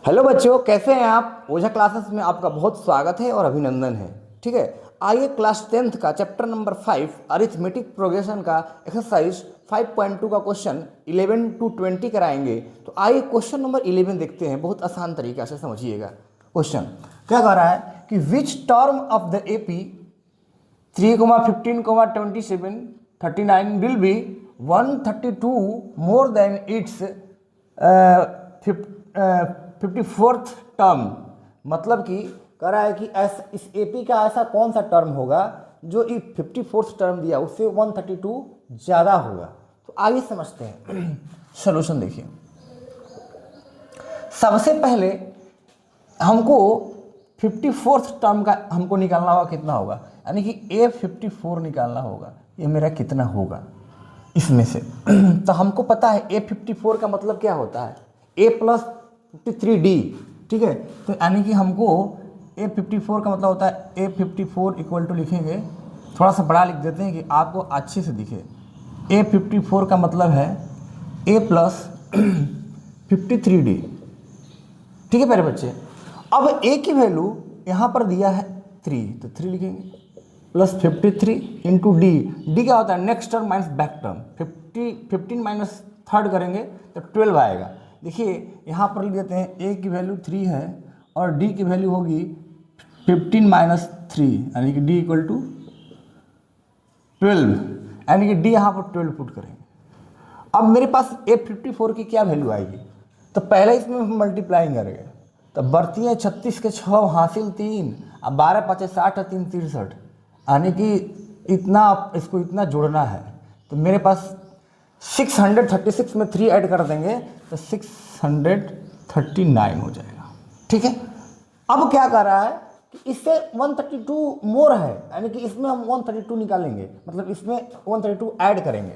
Hello बच्चों, कैसे हैं आप। ओझा क्लासेस में आपका बहुत स्वागत है और अभिनंदन है। ठीक है, आइए क्लास 10th का चैप्टर नंबर 5 अरिथमेटिक प्रोग्रेशन का एक्सरसाइज 5.2 का क्वेश्चन 11 to 20 कराएंगे। तो आइए क्वेश्चन नंबर 11 देखते हैं, बहुत आसान तरीके से समझिएगा। क्वेश्चन क्या कह रहा है कि which term of the AP 3,15,27 39 will be 132 more then it's 54th term. मतलब कि कह रहा है कि ऐसा इस एपी का ऐसा कौन सा टर्म होगा जो 54th टर्म दिया उससे 132 ज़्यादा होगा। तो आइए समझते हैं। सॉल्यूशन देखिए, सबसे पहले हमको 54th टर्म का हमको निकालना होगा। कितना होगा, यानी कि A54 निकालना होगा। ये मेरा कितना होगा इसमें से। तो हमको पता है A54 का मतलब क्या होता है, A + 53D। ठीक है, तो यानी कि हमको A54 का मतलब होता है A54 = लिखेंगे, थोड़ा सा बड़ा लिख देते हैं कि आपको अच्छे से दिखे। A54 का मतलब है A + 53D। ठीक है प्यारे बच्चे, अब A की वैल्यू यहाँ पर दिया है 3, तो 3 लिखेंगे प्लस 53 इंटू डी। डी क्या होता है, next term minus back term. 15 minus third करेंगे तो 12 आएगा। देखिए यहाँ पर लिख देते हैं A की वैल्यू 3 है और D की वैल्यू होगी 15 - 3, यानी कि D = 12, यानी कि D यहाँ पर 12 पुट करेंगे। अब मेरे पास A54 की क्या वैल्यू आएगी, तो पहले इसमें हम मल्टीप्लाइंग करेंगे। तो बढ़ती है 36 के 6 हासिल 3, अब 12 × 5 = 60 और 3 = 63, यानी कि इतना इसको इतना जोड़ना है। तो मेरे पास 636 में 3 ऐड कर देंगे तो 639 हो जाएगा। ठीक है, अब क्या कर रहा है कि इससे 132 मोर है, यानी कि इसमें हम 132 निकालेंगे, मतलब इसमें 132 ऐड करेंगे।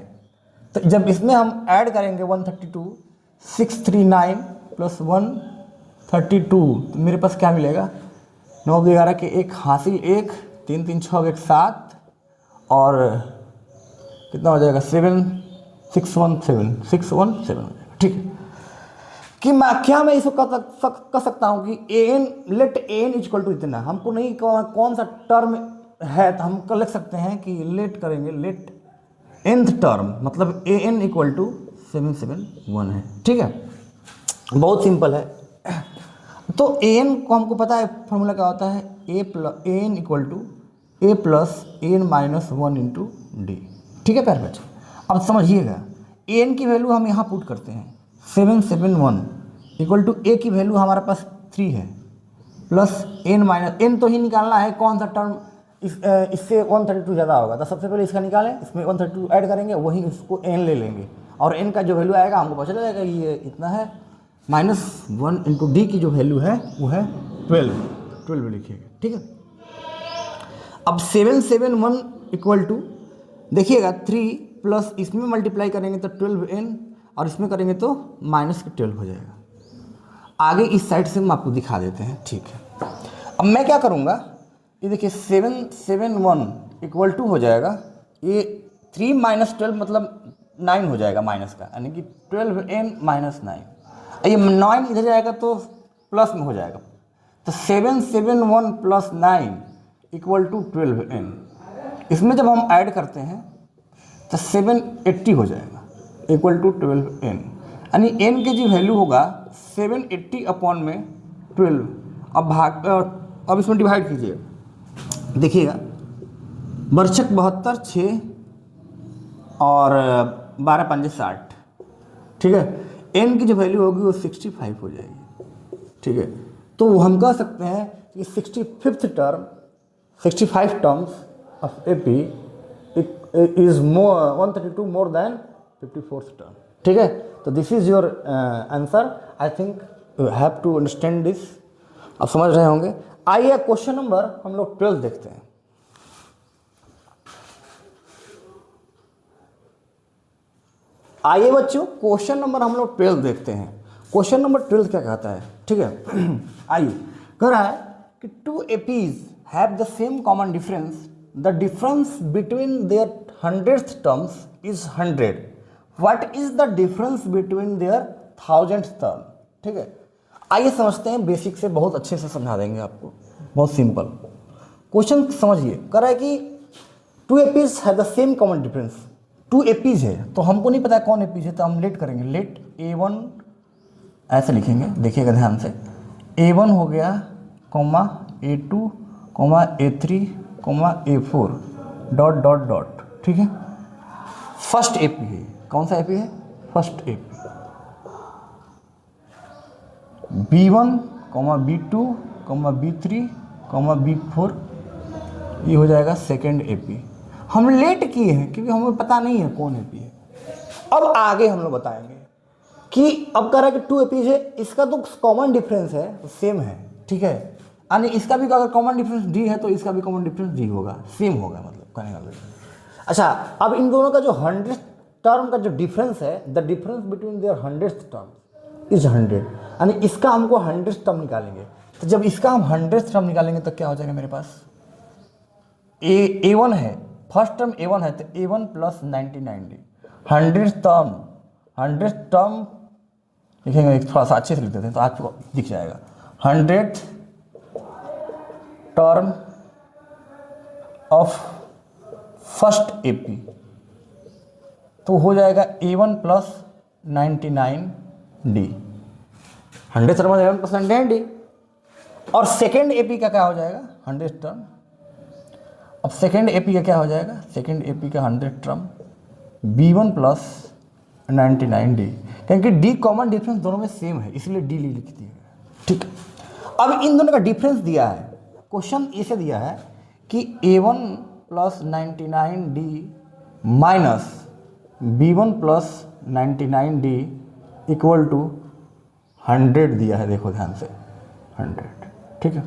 तो जब इसमें हम ऐड करेंगे 132, 639 + 132, तो मेरे पास क्या मिलेगा, 9 × 11 के 1 हासिल 1, 3 × 3 = 6 1 7 और कितना हो जाएगा 617 हो जाएगा। ठीक है, कि क्या मैं इसको कह सकता हूँ कि an लेट an = इतना। हमको नहीं कौन सा टर्म है, तो हम लिख सकते हैं कि लेट करेंगे, लेट nth टर्म, मतलब an = 771 है। ठीक है, बहुत सिंपल है। तो an को हमको पता है फॉर्मूला क्या होता है, an = A + n - 1 × d। ठीक है प्यारे बच्चे, अब समझिएगा an की वैल्यू हम यहाँ पुट करते हैं 771 = A की वैल्यू हमारे पास 3 है प्लस n तो ही निकालना है कौन सा टर्म इससे 132 ज़्यादा होगा। तो सबसे पहले इसका निकालें, इसमें 132 ऐड करेंगे, वही इसको n ले लेंगे और n का जो वैल्यू आएगा हमको पता चल जाएगा ये इतना है। -1 × d की जो वैल्यू है वो है 12 लिखिएगा। ठीक है, अब 771 = देखिएगा 3 प्लस इसमें मल्टीप्लाई करेंगे तो 12n और इसमें करेंगे तो -12 हो जाएगा। आगे इस साइड से हम आपको दिखा देते हैं। ठीक है, अब मैं क्या करूँगा, ये देखिए 771 = हो जाएगा, ये 3 - 12 मतलब 9 हो जाएगा माइनस का, यानी कि 12n - 9। ये 9 इधर जाएगा तो प्लस में हो जाएगा। तो 771 + 9 = 12n। इसमें जब हम ऐड करते हैं तो 780 हो जाएगा = 12n, यानी n की जो वैल्यू होगा 780/12। अब इसमें डिवाइड कीजिए, देखिएगा बरछक 72 6 और 12 × 5 = 60। ठीक है, n की जो वैल्यू होगी वो 65 हो जाएगी। ठीक है, तो हम कह सकते हैं कि 65th term 65 terms of AP is 132 more than 54th term. ठीक है, तो this is your answer. I think you have to understand this. आप समझ रहे होंगे। आइए क्वेश्चन नंबर हम लोग 12 देखते हैं। आइए बच्चों, क्वेश्चन नंबर हम लोग 12 देखते हैं। क्वेश्चन नंबर 12 क्या कहता है, ठीक है। आइए, कह रहा है कि 2 APs have the same common difference, the difference between their 100th terms is 100। What is the difference between their 1000th term. ठीक है, आइए समझते हैं, बेसिक से बहुत अच्छे से समझा देंगे आपको, बहुत सिंपल क्वेश्चन समझिए। कह रहा है कि टू एपीज है the same common difference. Two APs है तो हमको नहीं पता कौन एपीज है, तो हम लेट करेंगे, लेट A1 ऐसे लिखेंगे, देखिएगा ध्यान से, A1 हो गया comma A2 comma A3 comma A4 dot dot dot, ठीक है। फर्स्ट एपी है, कौन सा एपी है, first AP. B1 comma B2 comma B3 comma B4, ये हो जाएगा सेकेंड एपी। हम लेट किए हैं क्योंकि हमें पता नहीं है कौन एपी है। अब आगे हम लोग बताएंगे कि अब कह रहा है कि टू एपीज है, इसका तो कॉमन डिफरेंस है, सेम है, ठीक है। यानी इसका भी अगर कॉमन डिफरेंस डी है तो इसका भी कॉमन डिफरेंस डी होगा, सेम होगा, मतलब कहने का मतलब। अच्छा, अब इन दोनों का जो 100th टर्म का जो डिफरेंस है, the difference between their 100th term is 100, यानी इसका हमको 100th टर्म निकालेंगे। तो जब इसका हम 100th टर्म निकालेंगे तो क्या हो जाएगा मेरे पास, A1 है, फर्स्ट टर्म A1 है तो A1 plus 99D, 100th term लिखेंगे, थोड़ा सा अच्छे से लिख देते हैं तो आपको दिख जाएगा। 100th term of first AP तो हो जाएगा A1 plus 99D, 100th term A1 plus 99D। और सेकेंड एपी का क्या हो जाएगा, 100th टर्म। अब सेकेंड एपी का क्या हो जाएगा, सेकेंड एपी का 100th term B1 plus 99D, क्योंकि डी कॉमन डिफरेंस दोनों में सेम है इसलिए डी लिख दिया गया, ठीक। अब इन दोनों का डिफरेंस दिया है, क्वेश्चन ऐसे दिया है कि A1 plus 99D minus B1 plus 99D equal to 100 दिया है, देखो ध्यान से 100, ठीक है।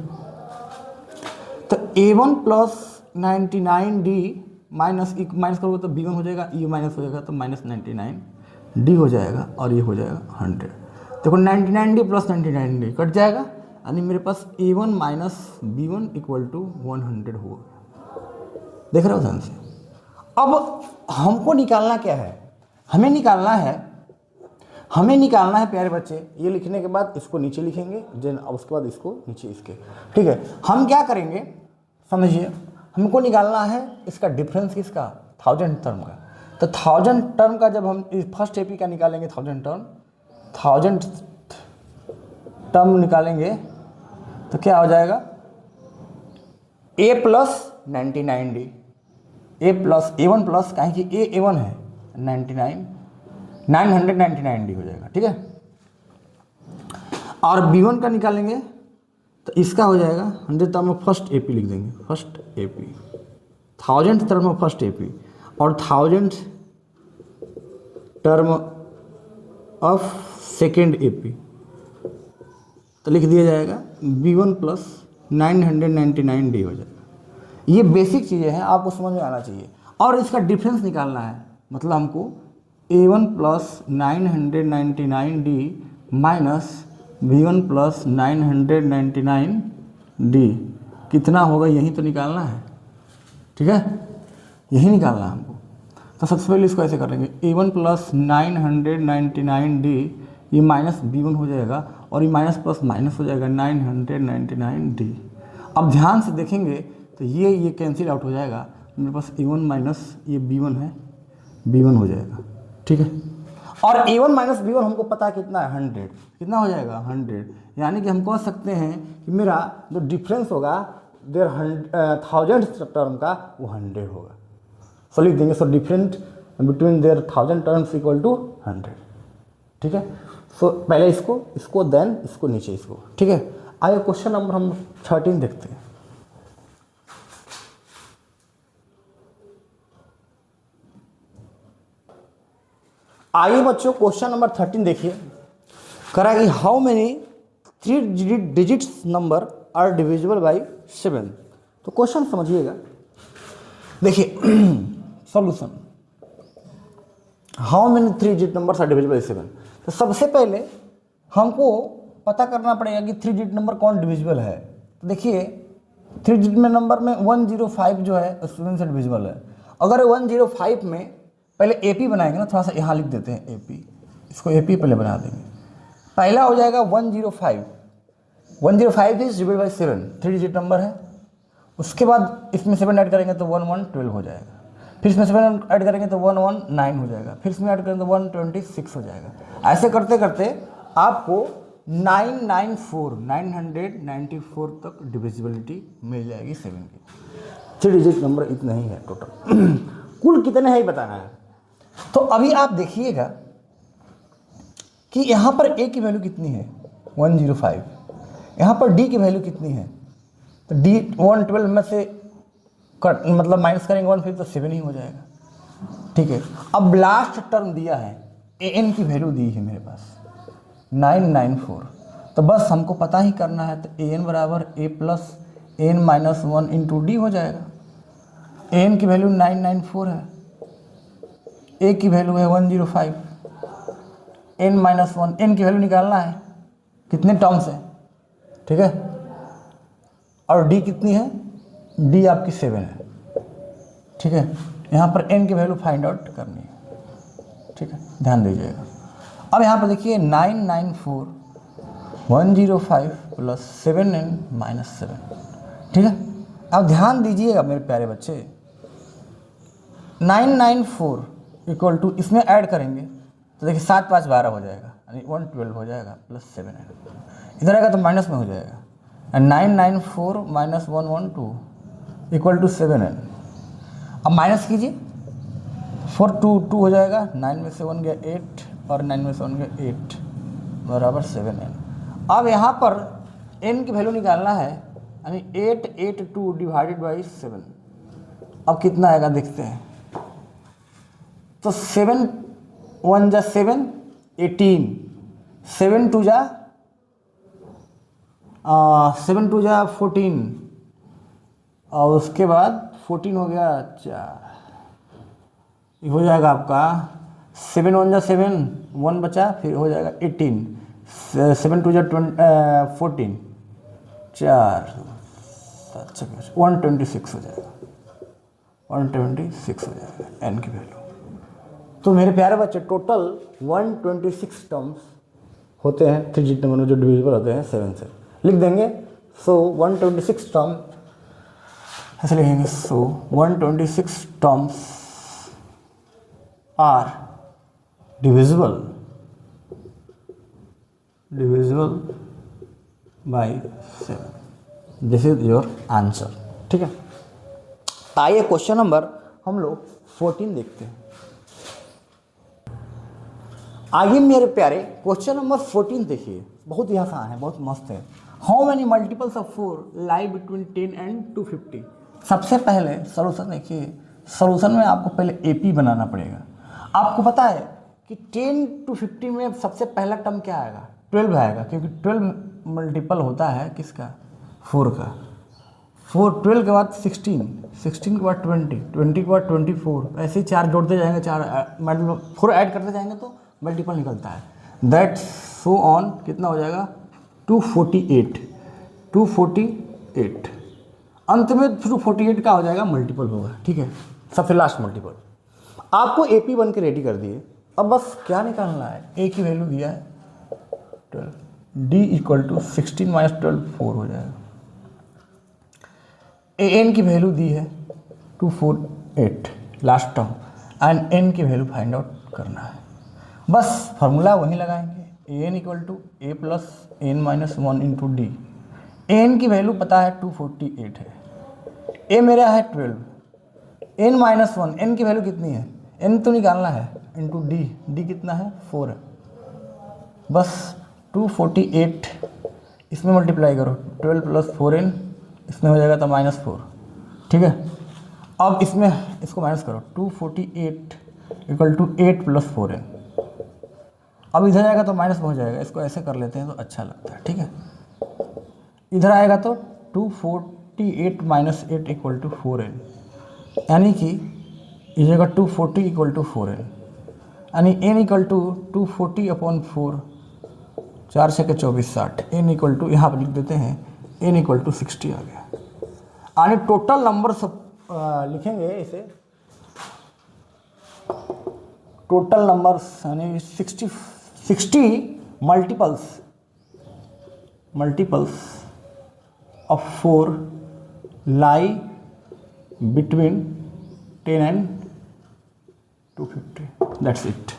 तो A1 प्लस 99D माइनस करोगे तो B1 हो जाएगा, ये माइनस हो जाएगा तो माइनस 99D हो जाएगा और ये हो जाएगा 100। देखो 99D प्लस 99D कट जाएगा, यानी मेरे पास A1 minus B1 equal to 100 होगा, देख रहे हो ध्यान से। अब हमको निकालना क्या है, हमें निकालना है प्यारे बच्चे, ये लिखने के बाद इसको नीचे लिखेंगे, देन अब उसके बाद इसको नीचे इसके, ठीक है। हम क्या करेंगे समझिए, हमको निकालना है इसका डिफरेंस किसका, 1000 टर्म का। तो 1000 टर्म का जब हम फर्स्ट एपी का निकालेंगे, 1000 टर्म निकालेंगे तो क्या हो जाएगा, A plus 99D, A1 plus, कहें कि A1 है 999D हो जाएगा, ठीक है। और B1 का निकालेंगे तो इसका हो जाएगा 100 टर्म में फर्स्ट एपी लिख देंगे, फर्स्ट एपी 1000 टर्म में फर्स्ट एपी, और 1000 टर्म ऑफ सेकेंड एपी तो लिख दिया जाएगा B1 प्लस 999D हो जाएगा। ये बेसिक चीज़ें हैं, आपको समझ में आना चाहिए। और इसका डिफरेंस निकालना है, मतलब हमको A1 plus 999D minus B1 plus 999D कितना होगा, यही तो निकालना है, ठीक है, यही निकालना है हमको। तो सबसे पहले इसको ऐसे करेंगे, A1 प्लस 999D ये माइनस B1 हो जाएगा और ये माइनस प्लस माइनस हो जाएगा 999D। अब ध्यान से देखेंगे तो ये कैंसिल आउट हो जाएगा, मेरे पास A1 माइनस ये B1 है, B1 हो जाएगा, ठीक है। और A1 माइनस B1 हमको पता है कितना है, 100, कितना हो जाएगा 100, यानी कि हम कह सकते हैं कि मेरा जो डिफरेंस होगा देयर 1000 टर्म का वो 100 होगा। सो लिख देंगे, so different between their 1000 terms equal to 100, ठीक है। सो पहले इसको देन इसको नीचे इसको, ठीक है। आइए क्वेश्चन नंबर हम 13 देखते हैं। आइए बच्चों क्वेश्चन नंबर 13 देखिए, करा कि how many 3 digits number are divisible by 7। तो क्वेश्चन समझिएगा, देखिए solution, how many 3 digit number are divisible by 7। तो सबसे पहले हमको पता करना पड़ेगा कि 3 डिजिट नंबर कौन डिविजिबल है। तो देखिए 3 डिजिट में नंबर में 105 जो है 7 से डिविजिबल है। अगर 105 में पहले एपी बनाएंगे ना, थोड़ा सा यहाँ लिख देते हैं एपी, इसको एपी पहले बना देंगे। पहला हो जाएगा 105, 105 is divide by 7, 3 digit number है। उसके बाद इसमें 7 ऐड करेंगे तो 1112 हो जाएगा, फिर इसमें 7 ऐड करेंगे तो 119 हो जाएगा, फिर इसमें ऐड करेंगे तो 126 हो जाएगा। ऐसे करते करते आपको 994 तक डिविजिबिलिटी मिल जाएगी 7 की। 3 डिजिट नंबर इतना ही है टोटल। कुल कितने है ये बताना है। तो अभी आप देखिएगा कि यहाँ पर a की वैल्यू कितनी है 105, यहाँ पर d की वैल्यू कितनी है, तो d 112 में से कट मतलब माइनस करेंगे 1 फिर तो 7 ही हो जाएगा। ठीक है, अब लास्ट टर्म दिया है an की वैल्यू दी है मेरे पास 994, तो बस हमको पता ही करना है, तो an बराबर a plus n minus 1 into D हो जाएगा। an की वैल्यू 994 है, a की वैल्यू है 105, n माइनस 1, n की वैल्यू निकालना है कितने टर्म्स है, ठीक है, और d कितनी है, d आपकी 7 है। ठीक है, यहाँ पर n की वैल्यू फाइंड आउट करनी है। ठीक है, ध्यान दीजिएगा। अब यहाँ पर देखिए 994 105 प्लस 7n माइनस 7। ठीक है, अब ध्यान दीजिएगा मेरे प्यारे बच्चे, 994 इक्वल टू इसमें ऐड करेंगे तो देखिए 7 5 12 हो जाएगा, यानी 112 हो जाएगा प्लस 7n, इधर आएगा तो माइनस में हो जाएगा, 994 माइनस 112 इक्वल टू 7n। अब माइनस कीजिए, 4 2 2 हो जाएगा, 9 में से 1 गया 8 और 9 में से 1 गया 8 बराबर 7n। अब यहाँ पर n की वैल्यू निकालना है, यानी 882 डिवाइडेड बाई 7। अब कितना आएगा देखते हैं, तो 7 1 जा 7 18, 7 2 जा 14 और उसके बाद 14 हो गया 4, ये हो जाएगा आपका 7 1 जा 7, 1 बचा, फिर हो जाएगा 18, 7 2 जा 14, 4 126 हो जाएगा, 126 हो जाएगा n की वैल्यू। तो मेरे प्यारे बच्चे टोटल 126 टर्म्स होते हैं 3 डिजिट नंबर में जो डिविजिबल होते हैं 7 से, लिख देंगे। सो 126 टर्म ऐसे लिखेंगे, so 126 terms are divisible by 7। This is your answer. ठीक है, आइए क्वेश्चन नंबर हम लोग 14 देखते हैं। आइए मेरे प्यारे क्वेश्चन नंबर 14 देखिए, बहुत ही आसान है, बहुत मस्त है। How many multiples of 4 lie between 10 and 250। सबसे पहले सोल्यूशन देखिए, सोल्यूशन में आपको पहले एपी बनाना पड़ेगा। आपको पता है कि 10 to 50 में सबसे पहला टर्म क्या आएगा, 12 आएगा, क्योंकि 12 मल्टीपल होता है किसका, 4 का। 12 के बाद 16, 16 के बाद 20, 20 के बाद 24, ऐसे ही 4 जोड़ते जाएंगे, 4 मतलब 4 ऐड करते जाएंगे तो मल्टीपल निकलता है। दैट सो ऑन कितना हो जाएगा 248, 248 अंत में 248 का हो जाएगा मल्टीपल होगा। ठीक है, सबसे लास्ट मल्टीपल। आपको एपी बन के रेडी कर दिए। अब बस क्या निकालना है, ए की वैल्यू दिया है 12, डी इक्वल टू 16 माइनस 12 4 हो जाएगा। ए एन की वैल्यू दी है 248 लास्ट टर्म, एंड एन की वैल्यू फाइंड आउट करना है। बस फार्मूला वहीं लगाएंगे, a n equal to a plus n minus 1 into d. N की वैल्यू पता है 248 है, ए मेरा है 12, एन माइनस 1, एन की वैल्यू कितनी है, एन तो निकालना है, इंटू डी, डी कितना है 4 है। बस 248 इसमें मल्टीप्लाई करो, 12 प्लस 4n इसमें हो जाएगा तो -4। ठीक है, अब इसमें इसको माइनस करो, 248 इक्वल टू 8 प्लस 4n। अब इधर आएगा तो माइनस में हो जाएगा, इसको ऐसे कर लेते हैं तो अच्छा लगता है। ठीक है, इधर आएगा तो 248 माइनस 8 इक्वल टू 4n, यानी कि इस जगह 240 इक्वल टू 4n, यानी n इक्वल टू 240 अपॉन 4, 4 से 24 60, n इक्वल टू यहाँ पर लिख देते हैं n इक्वल टू 60 आ गया। यानी टोटल नंबर सब लिखेंगे इसे, टोटल नंबर यानी 60 multiples of 4 lie between 10 and 250। That's it,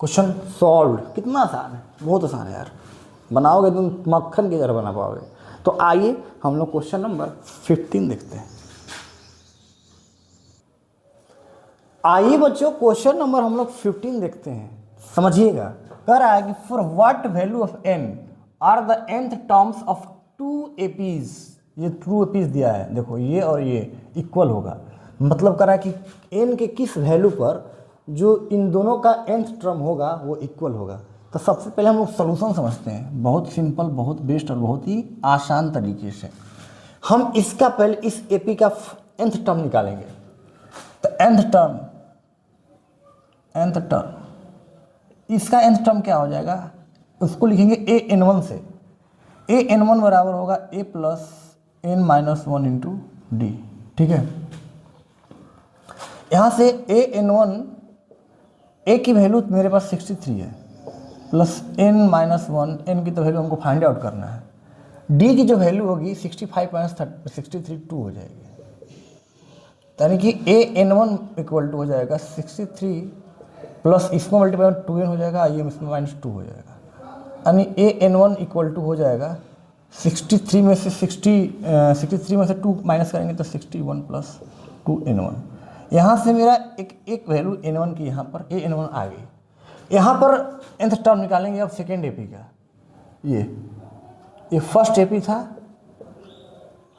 question solve. कितना आसान है, बहुत आसान है यार, बनाओगे तुम मक्खन की तरह बना पाओगे। तो आइए हम लोग क्वेश्चन नंबर 15 देखते हैं। आइए बच्चों क्वेश्चन नंबर हम लोग 15 देखते हैं। समझिएगा, कह रहा है कि for what value of n are the nth terms of 2 APs। ये 2 APs दिया है, देखो ये और ये इक्वल होगा, मतलब कह रहा है कि n के किस वैल्यू पर जो इन दोनों का nth टर्म होगा वो इक्वल होगा। तो सबसे पहले हम लोग सोल्यूशन समझते हैं, बहुत सिंपल, बहुत बेस्ट और बहुत ही आसान तरीके से। हम इसका पहले इस AP का nth टर्म निकालेंगे। तो nth टर्म इसका nth टर्म क्या हो जाएगा, उसको लिखेंगे an1 से। an1 बराबर होगा a plus n minus 1 into D. ठीक है, यहाँ से an1, a की वैल्यू मेरे पास 63 है, प्लस n माइनस 1, n की तो वैल्यू हमको फाइंड आउट करना है। d की जो वैल्यू होगी 65 माइनस 63 2 हो जाएगी, यानी कि an1 इक्वल टू हो जाएगा 63 प्लस इसको मल्टीप्लाई 2n हो जाएगा, आई इसमें माइनस 2 हो जाएगा, यानी an1 इक्वल टू हो जाएगा 63 में से 63 में से 2 माइनस करेंगे तो 61 प्लस 2n1। यहाँ से मेरा एक वैल्यू n1 की यहाँ पर an1 आ गई। यहाँ पर nth टर्म निकालेंगे अब सेकेंड AP का। ये फर्स्ट AP था,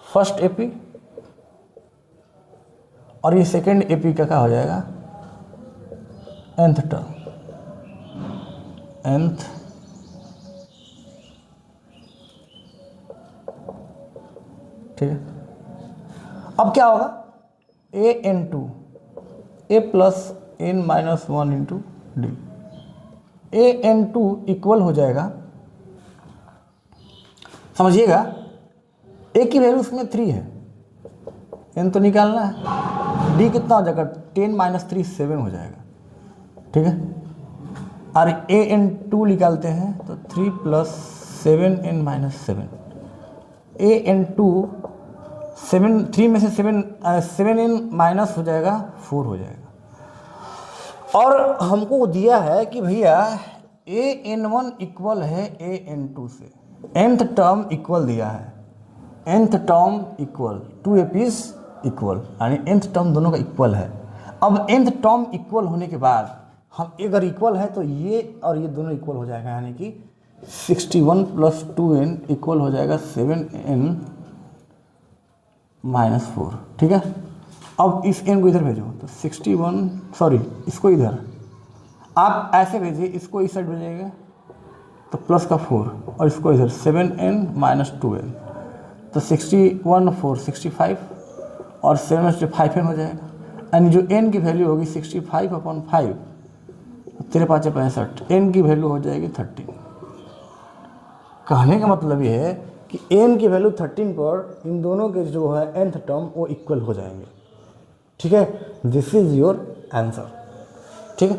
फर्स्ट AP, और ये सेकेंड AP का क्या हो जाएगा, nth टर्म, nth ठीक है। अब क्या होगा, an2 a plus n minus 1 into D. an2 equal हो जाएगा, समझिएगा, a की वैल्यू उसमें 3 है, n तो निकालना है, d कितना हो जाएगा 10 माइनस 3 7 हो जाएगा। ठीक है, और an2 निकालते हैं तो 3 प्लस 7n माइनस 7, an2 3 में से 7n माइनस हो जाएगा 4 हो जाएगा। और हमको दिया है कि भैया an1 इक्वल है an2 से, nth टर्म इक्वल दिया है, nth term equal, 2 APs equal, यानी nth टर्म दोनों का इक्वल है। अब nth टर्म इक्वल होने के बाद हम अगर इक्वल है तो ये और ये दोनों इक्वल हो जाएगा, यानी कि 61 प्लस 2n इक्वल हो जाएगा 7n माइनस 4। ठीक है, अब इस n को इधर भेजो तो 61, सॉरी इसको इधर आप ऐसे भेजिए, इसको इस साइड भेजिएगा तो प्लस का 4, और इसको इधर 7n माइनस 2n, तो 61 4 65 और 7 से 5n हो जाएगा, यानी जो n की वैल्यू होगी 65/5, 3 5 65, n की वैल्यू हो जाएगी 13। कहने का मतलब ये है कि n की वैल्यू 13 पर इन दोनों के जो है nth टर्म वो इक्वल हो जाएंगे। ठीक है, दिस इज योर आंसर। ठीक है,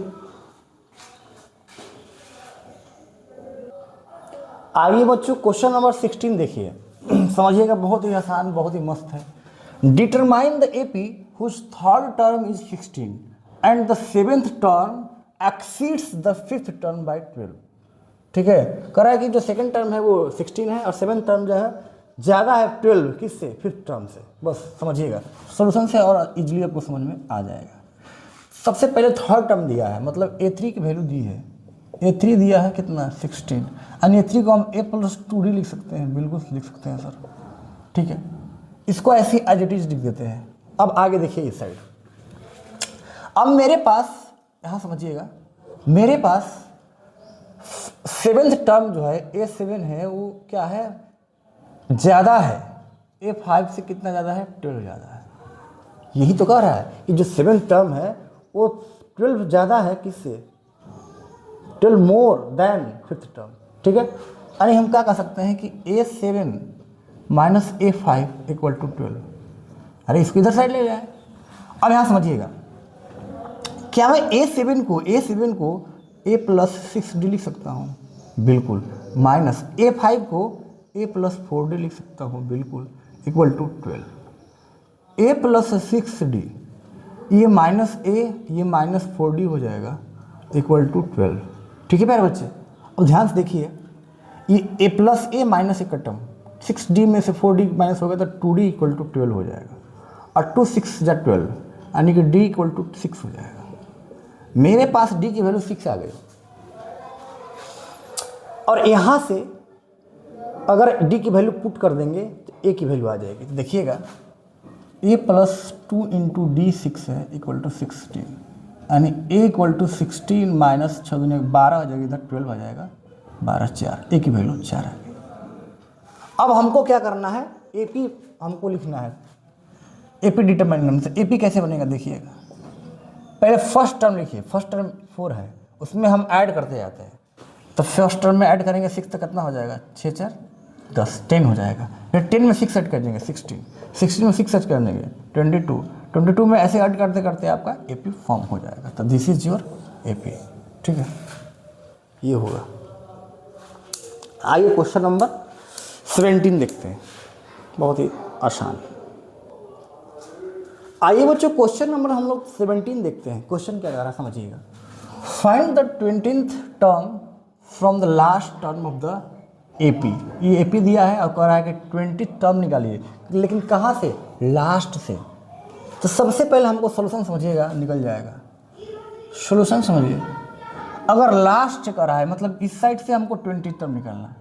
आइए बच्चों क्वेश्चन नंबर 16 देखिए। समझिएगा, बहुत ही आसान, बहुत ही मस्त है। Determine the AP whose third term is 16 and the 7th term exceeds the 5th term by 12। ठीक है, कह रहा है कि जो सेकंड टर्म है वो 16 है और 7th टर्म जो है ज़्यादा है 12 किससे, 5th टर्म से। बस समझिएगा, सॉल्यूशन से और इजीली आपको समझ में आ जाएगा। सबसे पहले थर्ड टर्म दिया है, मतलब a3 की वैल्यू दी है, a3 दिया है कितना 16, यानी a3 को हम a प्लस 2d लिख सकते हैं, बिल्कुल लिख सकते हैं सर। ठीक है, इसको ऐसी एज इट इज लिख देते हैं। अब आगे देखिए इस साइड, अब मेरे पास यहाँ समझिएगा, मेरे पास 7th टर्म जो है a7 है वो क्या है, ज़्यादा है, a5 से कितना ज़्यादा है, 12 ज़्यादा है। यही तो कह रहा है कि जो 7th टर्म है वो 12 ज़्यादा है किससे, 12 मोर देन 5th टर्म। ठीक है, यानी हम क्या कह सकते हैं कि a7 minus a5 equal to 12। अरे इसको इधर साइड ले जाए। अब यहाँ समझिएगा, क्या मैं a7 को a प्लस 6d लिख सकता हूँ, बिल्कुल, माइनस A5 को A+4D लिख सकता हूँ, बिल्कुल, इक्वल टू 12, A+6D, ये -A ये -4D हो जाएगा, इक्वल टू 12। ठीक है प्यारे बच्चे, अब ध्यान से देखिए, ये A+A माइनस A का टर्म 6D में से 4D माइनस होगा तो 2D इक्वल टू 12 हो जाएगा, और 2 6 जा 12, यानी कि D इक्वल टू 6 हो जाएगा। मेरे पास D की वैल्यू 6 आ गई, और यहाँ से अगर D की वैल्यू पुट कर देंगे तो A की वैल्यू आ जाएगी। तो देखिएगा A+2 इंटू D 6 है, इक्वल टू 16, यानी A इक्वल टू 16 माइनस 6 दूनी 12 हो जाएगी, इधर 12 आ जाएगा, 12 4, A की वैल्यू 4 आ गई। अब हमको क्या करना है, AP हमको लिखना है, AP डिटरमाइन करने से AP कैसे बनेगा देखिएगा। पहले फर्स्ट टर्म लिखिए, फर्स्ट टर्म 4 है, उसमें हम ऐड करते जाते हैं, तो फर्स्ट टर्म में ऐड करेंगे 6 तो कितना हो जाएगा, 6 4 10, 10 हो जाएगा। फिर 10 में 6 ऐड कर देंगे 16, 16 में 6 ऐड कर देंगे 22, 22 में ऐसे ऐड करते करते आपका AP फॉर्म हो जाएगा। तो दिस इज योर AP। ठीक है, ये होगा। आइए क्वेश्चन नंबर 17 देखते हैं, बहुत ही आसान। आइए बच्चों क्वेश्चन नंबर हम लोग 17 देखते हैं। क्वेश्चन क्या कह रहा है समझिएगा। Find the 20th term from the last term of the AP। ये AP दिया है और कह रहा है कि 20th टर्म निकालिए, लेकिन कहाँ से, लास्ट से। तो सबसे पहले हमको सोल्यूशन समझिएगा, निकल जाएगा। सोल्यूशन समझिए, अगर लास्ट कर रहा है मतलब इस साइड से हमको 20th टर्म निकालना है,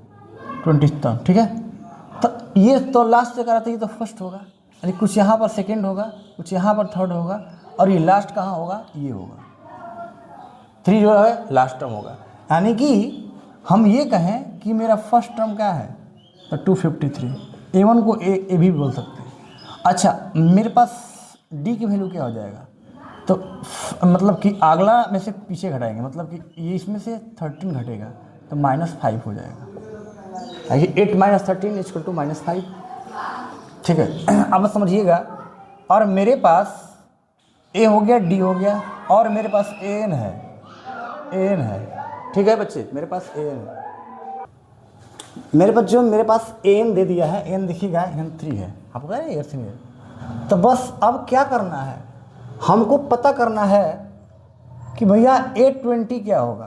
20th टर्म, ठीक है। तो ये तो लास्ट से करा था, ये तो फर्स्ट होगा, यानी कुछ यहाँ पर सेकेंड होगा, कुछ यहाँ पर थर्ड होगा, और ये लास्ट कहाँ होगा, ये होगा, 3 जो है लास्ट टर्म होगा। यानी कि हम ये कहें कि मेरा फर्स्ट टर्म क्या है, तो 253, A1 को A भी बोल सकते हैं। अच्छा, मेरे पास D की वैल्यू क्या हो जाएगा, तो मतलब कि अगला में से पीछे घटाएंगे, मतलब कि ये इसमें से 13 घटेगा तो -5 हो जाएगा, 8 - 13 इक्वल टू -5। ठीक है, अब समझिएगा, और मेरे पास A हो गया, D हो गया, और मेरे पास AN है, ठीक है बच्चे, मेरे पास AN है। मेरे पास AN दे दिया है, AN देखिएगा, AN 3 है, आपको कह रहे हैं। तो बस अब क्या करना है, हमको पता करना है कि भैया A20 क्या होगा।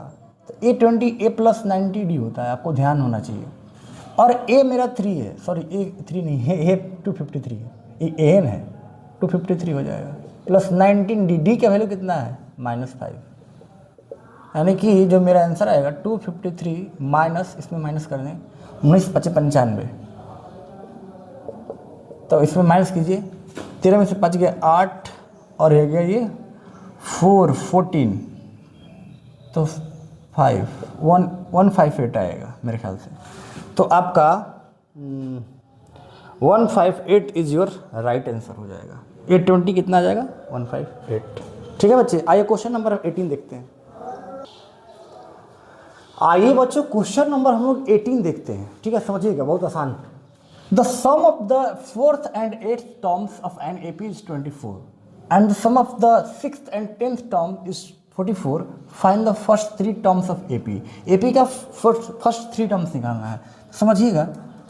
तो A20 A+90D होता है, आपको ध्यान होना चाहिए। और A मेरा 3 है, सॉरी A3 नहीं है, A 253 है, ये AN है, 253 हो जाएगा, प्लस 19D, D का वैल्यू कितना है, -5, यानी कि जो मेरा आंसर आएगा 253 माइनस, इसमें माइनस कर दें 19 5 95, तो इसमें माइनस कीजिए, 13 में से 5 गया 8, और रह गया ये 4 14, तो 158 आएगा मेरे ख्याल से। तो आपका 158 इज योर राइट आंसर हो जाएगा। A20 कितना आ जाएगा, 158। ठीक है बच्चे, आइए क्वेश्चन नंबर 18 देखते हैं। आइए बच्चों क्वेश्चन नंबर हम लोग 18 देखते हैं। ठीक है, समझिएगा, बहुत आसान। The sum of the 4th and 8th terms of an AP is 24 and the sum of the 6th and 10th term is 44. Find the first 3 terms of AP. AP का फर्स्ट 3 टर्म्स निकालना है। समझिएगा,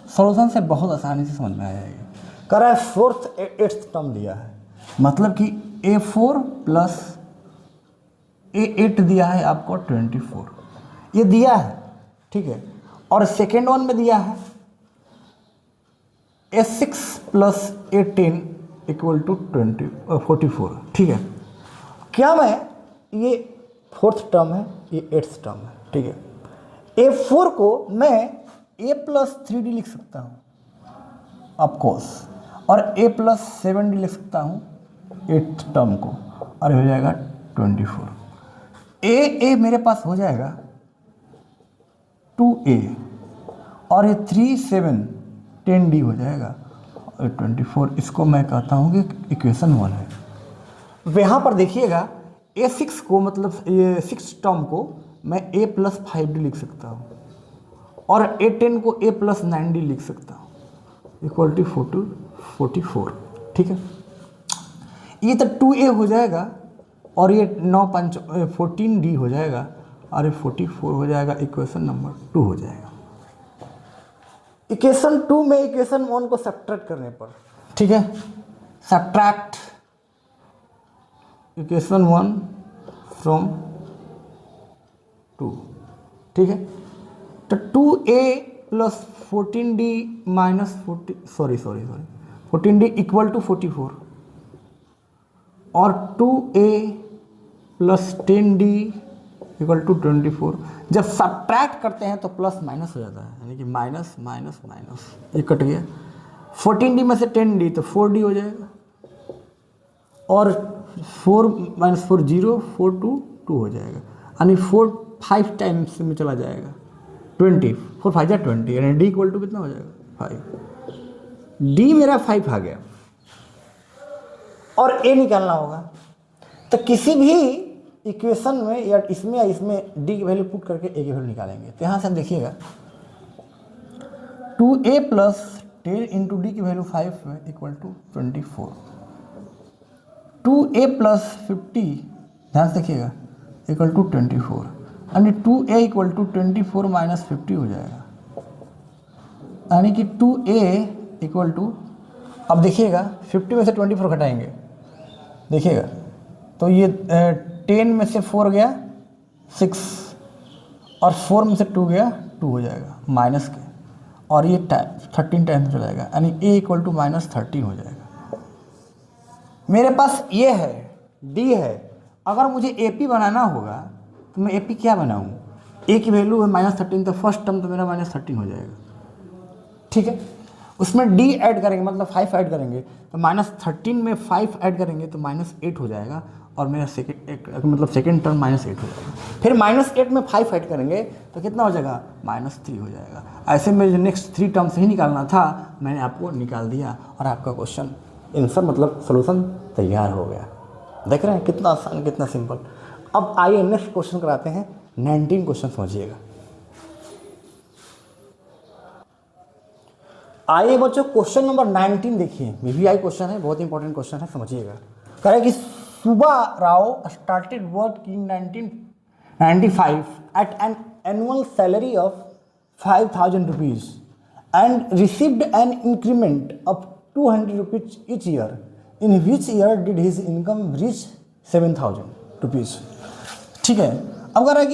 solution से बहुत आसानी से समझ में आ जाएगी। कर रहा है 4th 8th टर्म दिया है, मतलब कि A4 प्लस A8 दिया है आपको 24, ये दिया है, ठीक है। और सेकेंड वन में दिया है A6 plus A10 equal to 44, ठीक है। क्या मैं, ये 4th टर्म है, ये 8th टर्म है, ठीक है। A4 को मैं A+3D लिख सकता हूँ ऑफकोर्स, और A+7D लिख सकता हूँ 8th टर्म को, और हो जाएगा 24। A मेरे पास हो जाएगा 2A, और ये 3 7 10D हो जाएगा, और 24। इसको मैं कहता हूँ कि इक्वेशन 1 है। यहाँ पर देखिएगा A6 को, मतलब ये 6 टर्म को मैं A+5D लिख सकता हूँ, और A10 को A+9D लिख सकता हूँ, इक्वल टू 44, ठीक है। ये तो 2A हो जाएगा, और ये 9 5 14D हो जाएगा, और ये 44 हो जाएगा, इक्वेशन नंबर 2 हो जाएगा। इक्वेशन 2 में इक्वेशन 1 को सब्ट्रैक्ट करने पर, ठीक है, सब्ट्रैक्ट इक्वेशन 1 फ्रॉम 2, ठीक है। तो 2a plus 14d minus 14d equal to 44 और 2a plus 10d equal to 24। जब सब्ट्रैक्ट करते हैं तो प्लस माइनस हो जाता है, यानी कि माइनस माइनस माइनस, ये कट गया। 14d में से 10d तो 4d हो जाएगा और 4 माइनस 4 0, 4 2 2 हो जाएगा, यानी 4 5 टाइम्स में चला जाएगा 20, 4 5 20, यानी d इक्वल टू कितना हो जाएगा 5। d मेरा 5 आ गया और a निकालना होगा। तो किसी भी इक्वेशन में या इसमें d की वैल्यू पुट करके a की वैल्यू निकालेंगे। तो यहाँ से देखिएगा 2a प्लस 10 इंटू डी की वैल्यू 5 है इक्वल टू 24। 2a प्लस 50 ध्यान से देखिएगा इक्वल टू 24, यानी 2a इक्वल टू 24 माइनस 50 हो जाएगा, यानी कि 2a इक्वल टू, अब देखिएगा 50 में से 24 घटाएंगे, देखिएगा तो ये 10 में से 4 गया 6 और 4 में से 2 गया 2 हो जाएगा माइनस के, और ये 13 टाइम्स चला जाएगा, यानी a इक्वल टू माइनस 13 हो जाएगा। मेरे पास ये है, d है। अगर मुझे AP बनाना होगा तो मैं AP क्या बनाऊँ? a की वैल्यू है माइनस 13, तो फर्स्ट टर्म तो मेरा माइनस 13 हो जाएगा, ठीक है। उसमें d ऐड करेंगे, मतलब 5 ऐड करेंगे, तो माइनस 13 में 5 ऐड करेंगे तो माइनस 8 हो जाएगा, और मेरा सेकेंड टर्म माइनस 8 हो जाएगा। फिर माइनस 8 में 5 ऐड करेंगे तो कितना हो जाएगा माइनस 3 हो जाएगा। ऐसे में जो नेक्स्ट 3 टर्म्स ही निकालना था मैंने आपको निकाल दिया, और आपका क्वेश्चन आंसर मतलब सोल्यूशन तैयार हो गया। देख रहे हैं कितना आसान, कितना सिंपल। अब आइए नेक्स्ट क्वेश्चन कराते हैं। 19 क्वेश्चन समझिएगा। आइए बच्चों क्वेश्चन नंबर 19 देखिए, VVI क्वेश्चन है, बहुत इंपॉर्टेंट क्वेश्चन है, समझिएगा। कह रहा है कि Subba Rao started work in 1995 at an annual salary of 5,000 rupees and received an increment of 200 rupees each year. In which year did his income reach 7,000 rupees. ठीक है, अब कह रहा है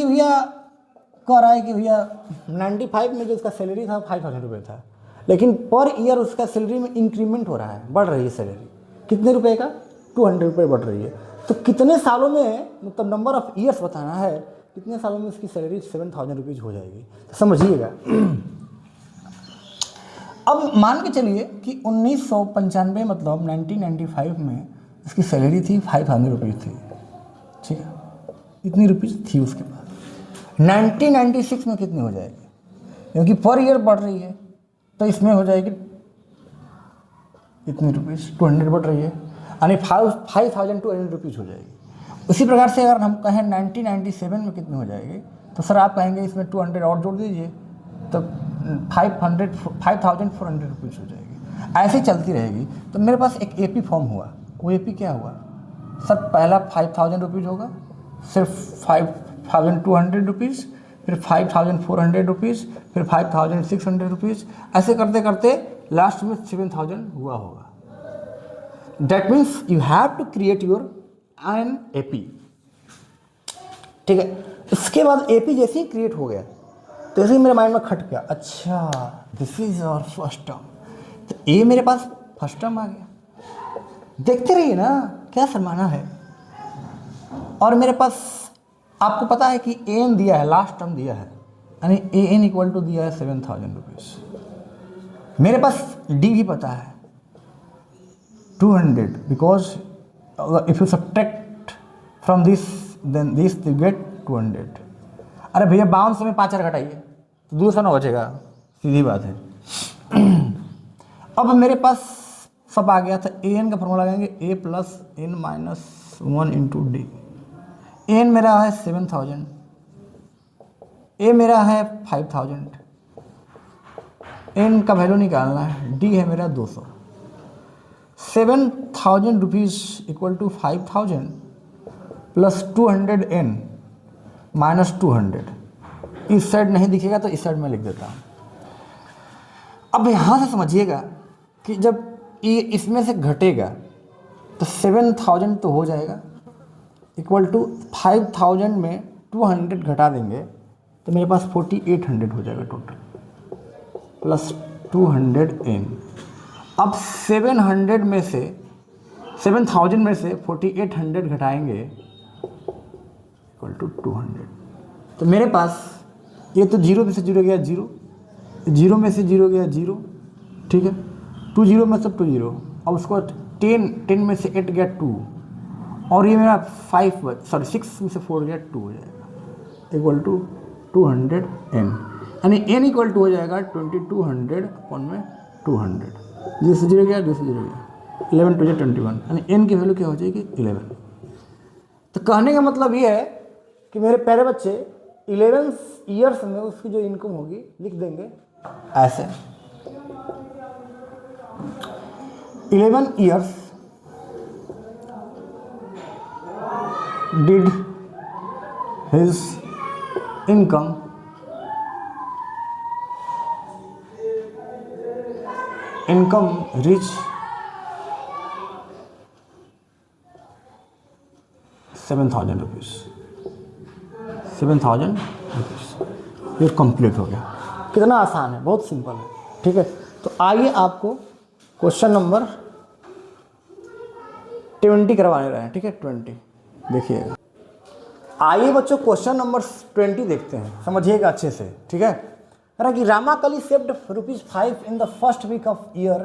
कि भैया 95 में जो उसका सैलरी था 5,000 रुपये था, लेकिन पर ईयर उसका सैलरी में इंक्रीमेंट हो रहा है, बढ़ रही है सैलरी। कितने रुपए का? 200 रुपये बढ़ रही है। तो कितने सालों में, मतलब नंबर ऑफ ईयर्स बताना है, कितने सालों में उसकी सैलरी 7,000 रुपीज़ हो जाएगी। तो समझिएगा। अब मान के चलिए कि 1995 मतलब 1995 में उसकी सैलरी थी 5,000 रुपीज़ थी, ठीक है, इतनी रुपीज़ थी उसके पास। 1996 में कितनी हो जाएगी? क्योंकि पर ईयर बढ़ रही है तो इसमें हो जाएगी इतनी रुपीज़, 200 बढ़ रही है, यानी 5,200 रुपीज़ हो जाएगी। उसी प्रकार से अगर हम कहें 1997 में कितनी हो जाएगी, तो सर आप कहेंगे इसमें 200 और जोड़ दीजिए तो 5,400 रुपीज़ हो जाएगी। ऐसे चलती रहेगी। तो मेरे पास एक AP फॉर्म हुआ। वो AP क्या हुआ सर? पहला 5,000 रुपीज़ होगा, सिर्फ 5,200 रुपीज़, फिर 5,400 रुपीज़, फिर 5,600 रुपीज़, ऐसे करते करते लास्ट में 7,000 हुआ होगा। That means you have to create your an AP। ठीक है, इसके बाद AP जैसे ही क्रिएट हो गया तो ऐसे ही मेरे माइंड में खट गया, अच्छा दिस इज और फर्स्ट टर्म। तो A मेरे पास फर्स्ट टर्म आ गया। देखते रहिए ना, क्या शर्माना है। और मेरे पास आपको पता है कि AN दिया है, लास्ट टर्म दिया है, यानी AN इक्वल टू दिया है 7,000 रुपीज़। मेरे पास D भी पता है 200, because if you subtract from this then this you get 200। अरे भैया 52 में 5 घटाइए तो दूसरा ना बचेगा, सीधी बात है। अब मेरे पास सब आ गया था। AN का फॉर्मूला लगाएंगे A plus N minus 1 into D. AN मेरा है 7,000, A मेरा है 5,000, N का वैल्यू निकालना है, D है मेरा 200। 7,000 rupees equal to 5,000 plus 200 N -200, इस साइड नहीं दिखेगा तो इस साइड में लिख देता हूँ। अब यहाँ से समझिएगा कि जब ये इसमें से घटेगा तो 7000 तो हो जाएगा, इक्वल टू 5000 में 200 घटा देंगे तो मेरे पास 4800 हो जाएगा टोटल, प्लस 200n। अब 7000 में से 4800 घटाएंगे इक्वल टू 200, तो मेरे पास ये तो 0 में से 0 गया 0, 0 में से 0 गया 0, ठीक है, 2 0 में से 2 0, अब उसको 10 में से 8 गया 2, और ये मेरा 6 में से 4 गया 2 हो जाएगा, इक्वल टू 200n, यानी n इक्वल टू हो जाएगा 2200 अपॉन में 200, 0 से 0 गया 0 से 0 गया, 11 2 21, यानी n की वैल्यू क्या हो जाएगी 11। तो कहने का मतलब ये है कि मेरे प्यारे बच्चे 11 ईयर्स में उसकी जो इनकम होगी लिख देंगे ऐसे, 11 years did his income reach 7,000 rupees, 7,000 rupees. ये कंप्लीट हो गया। कितना आसान है, बहुत सिंपल है, ठीक है। तो आइए आपको क्वेश्चन नंबर 20 करवाने रहे हैं, ठीक है, 20 देखिएगा। आइए बच्चों क्वेश्चन नंबर 20 देखते हैं, समझिएगा अच्छे से, ठीक है। कह कि Ramakali saved ₹5 in the first week of year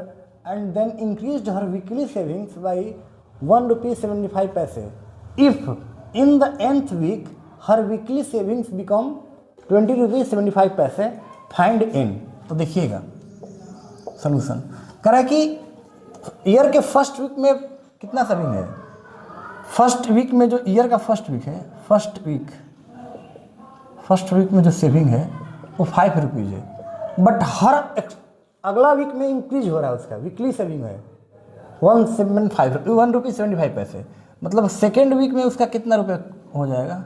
and then increased her weekly savings by ₹1.75। If in the nth week her weekly savings become ₹20.75, find n। तो देखिएगा सोल्यूशन। कह रहा है कि ईयर के फर्स्ट वीक में कितना सेविंग है, फर्स्ट वीक में जो ईयर का फर्स्ट वीक है, फर्स्ट वीक में जो सेविंग है वो ₹5 है, बट हर अगला वीक में इंक्रीज हो रहा है, उसका वीकली सेविंग है ₹1.75, मतलब सेकेंड वीक में उसका कितना रुपये हो जाएगा,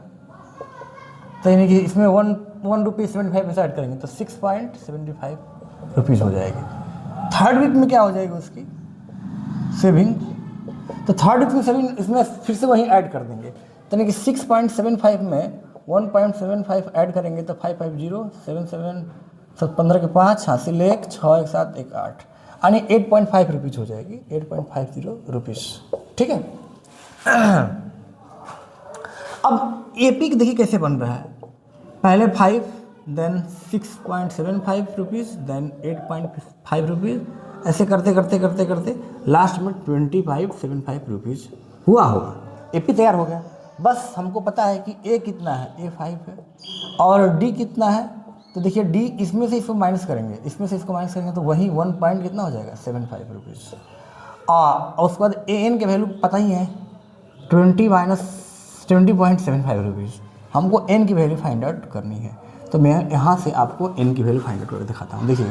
तो यानी कि इसमें ₹1.75 ऐड करेंगे तो ₹6.75 हो जाएगी। थर्ड वीक में क्या हो जाएगी उसकी सेविंग, तो थर्ड वीक में सेविंग इसमें फिर से वही ऐड कर देंगे, तो यानी कि 6.75 में 1.75 ऐड करेंगे तो 550 77 15 के 5 हासिल 1 6 1 7 1 8, यानी ₹8.5 हो जाएगी, ₹8.50, ठीक है। अब एपी देखिए कैसे बन रहा है, पहले 5 देन ₹6.75 देन ₹8.5, ऐसे करते करते लास्ट में ₹25.75 हुआ होगा, एपी तैयार हो गया। बस हमको पता है कि ए कितना है, ए 5 है, और डी कितना है, तो देखिए डी इसमें से इसको माइनस करेंगे, इसमें से इसको माइनस करेंगे तो वही 1 पॉइंट कितना हो जाएगा ₹75। और उसके बाद ए एन के वैल्यू पता ही है 20.75, हमको एन की वैल्यू फाइंड आउट करनी है, तो मैं यहाँ से आपको एन की वैल्यू फाइंड आउट करके दिखाता हूँ। देखिए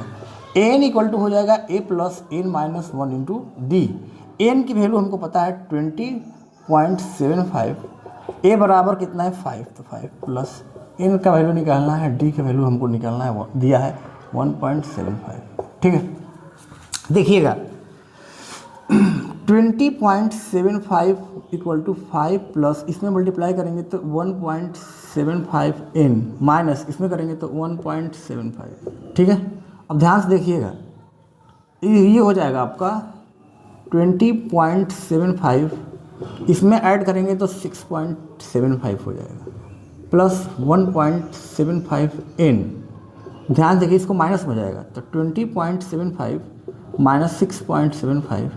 एन इक्वल टू हो जाएगा a plus n minus 1 into d. N की वैल्यू हमको पता है 20.75, ए बराबर कितना है 5, तो 5 प्लस एन का वैल्यू निकालना है, डी का वैल्यू हमको निकालना है, दिया है 1.75, ठीक है। देखिएगा 20.75 इक्वल टू 5 प्लस इसमें मल्टीप्लाई करेंगे तो 1.75 n माइनस इसमें करेंगे तो 1.75, ठीक है। अब ध्यान से देखिएगा, ये हो जाएगा आपका 20.75, इसमें ऐड करेंगे तो 6.75 हो जाएगा, प्लस 1.75 n, ध्यान देखिए इसको माइनस में जाएगा, तो 20.75 माइनस 6.75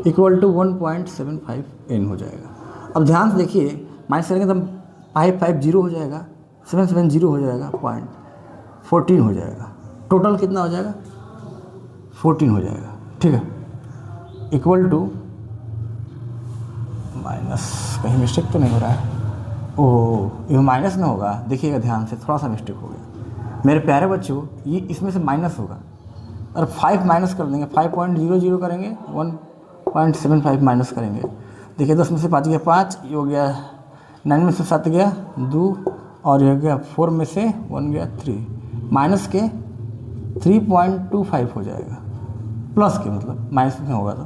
इक्वल टू 1.75 n हो जाएगा। अब ध्यान से देखिए माइनस करेंगे तो 550 हो जाएगा, 770 हो जाएगा, 14 हो जाएगा, टोटल कितना हो जाएगा 14 हो जाएगा, ठीक है, इक्वल टू माइनस, कहीं मिस्टेक तो नहीं हो रहा है, ओह ये माइनस में होगा, देखिएगा ध्यान से, थोड़ा सा मिस्टेक हो गया मेरे प्यारे बच्चों, ये इसमें से माइनस होगा, और 5 माइनस कर देंगे, 5.00 करेंगे, 1.75 माइनस करेंगे, देखिए 10 में से 5 गया 5, ये हो गया 9 में से 7 गया 2, और यह गया 4 में से 1 गया 3, माइनस के 3.25 हो जाएगा, प्लस के मतलब माइनस में होगा तो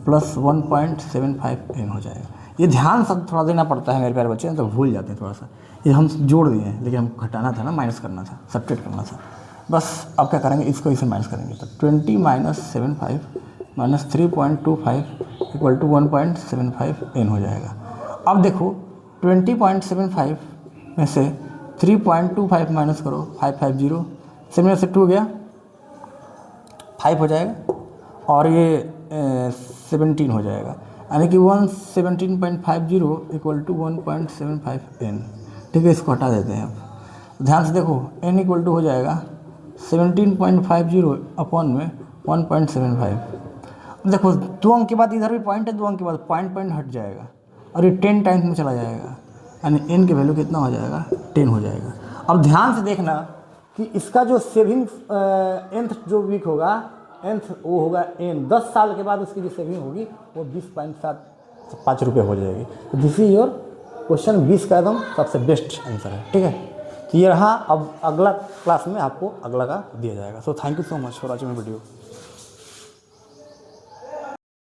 प्लस 1.75 n हो जाएगा। ये ध्यान सब थोड़ा देना पड़ता है मेरे प्यारे बच्चे, तो भूल जाते हैं थोड़ा सा। ये हम जोड़ दिए हैं लेकिन हम घटाना था ना, माइनस करना था, सब्ट्रैक्ट करना था। बस अब क्या करेंगे, इसको इसे माइनस करेंगे तो 20 minus 75 minus 3.25 equal to 1.75 n हो जाएगा। अब देखो 20.75 में से 3.25 माइनस करो, 550, 7 में से 2 गया 5 हो जाएगा और ये 17 हो जाएगा, यानी कि 117.50 इक्वल टू 1.75 n। ठीक है, इसको हटा देते हैं। अब ध्यान से देखो n इक्वल टू हो जाएगा 17.50 अपॉन में 1.75। देखो 2 अंक के बाद इधर भी पॉइंट है, 2 अंक के बाद पॉइंट हट जाएगा और ये 10 टाइम्स में चला जाएगा, यानी n की वैल्यू कितना हो जाएगा, 10 हो जाएगा। अब ध्यान से देखना कि इसका जो सेविंग nth जो वीक होगा, nth वो होगा n, 10 साल के बाद उसकी जो सेविंग होगी वो 20.75 रुपये हो जाएगी। तो दिस इज योर क्वेश्चन 20 का एकदम सबसे बेस्ट आंसर है। ठीक है, तो ये रहा। अब अगला क्लास में आपको अगला का दिया जाएगा। So thank you so much for watching video.